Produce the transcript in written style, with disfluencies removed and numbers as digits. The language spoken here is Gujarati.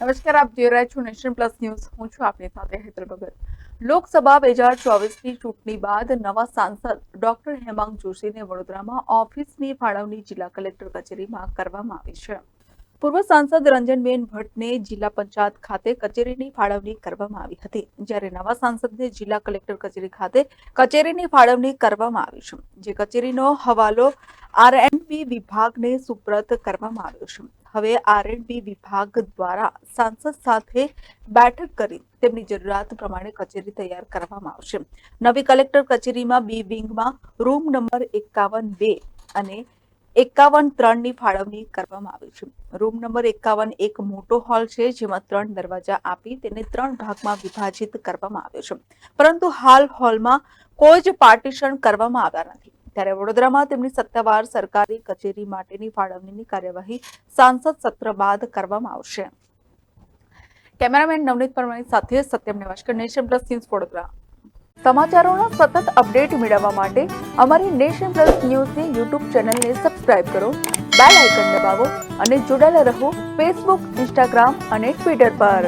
નમસ્કાર, આપ જોઈ રહ્યા છો નેશન પ્લસ ન્યૂઝ. હું છું આપની સાથે હેતલ ભગત. લોકસભા 2024ની ચૂંટણી બાદ નવા સાંસદ ડોક્ટર હેમાંગ જોશીને વડોદરામાં ઓફિસની ફાળવણી જિલ્લા કલેક્ટર કચેરીમાં કરવામાં આવી છે. પૂર્વ સાંસદ રંજનબેન ભટ્ટને જિલ્લા પંચાયત ખાતે કચેરીની ફાળવણી કરવામાં આવી હતી, જ્યારે નવા સાંસદને જિલ્લા કલેક્ટર કચેરી ખાતે કચેરીની ફાળવણી કરવામાં આવી છે, જે કચેરીનો હવાલો R&B વિભાગને સુપ્રત કરવામાં આવ્યો છે. હવે R&B વિભાગ દ્વારા સાંસદ સાથે બેઠક કરી તેમની જરૂરિયાત પ્રમાણે કચેરી તૈયાર કરવામાં આવશે. નવી કલેક્ટર કચેરીમાં બી વિંગમાં રૂમ નંબર 51-2 અને 51-3 ની ફાળવણી કરવામાં આવી છે. રૂમ નંબર 51 એક મોટો હોલ છે, જેમાં 3 દરવાજા આપી તેને 3 ભાગમાં વિભાજિત કરવામાં આવ્યો છે, પરંતુ હાલ હોલમાં કોઈ જ પાર્ટીશન કરવામાં આવ્યા નથી. ત્યારે વડોદરામાં તેમની સત્તાવાર સરકારી કચેરી માટેની ફાળવણીની કાર્યવાહી સાંસદ સત્ર બાદ કરવામાં આવશે. કેમેરામેન નવનીત પરમારની સાથે સત્યમ નેવાશકર, નેશન પ્લસ ન્યૂઝ, વડોદરા. સમાચારોના સતત અપડેટ મેળવવા માટે અમારી નેશન પ્લસ ન્યૂઝની યુટ્યુબ ચેનલને સબસ્ક્રાઇબ કરો, બેલ આઇકન દબાવો અને જોડાયેલા રહો ફેસબુક, ઇન્સ્ટાગ્રામ અને ટ્વિટર પર.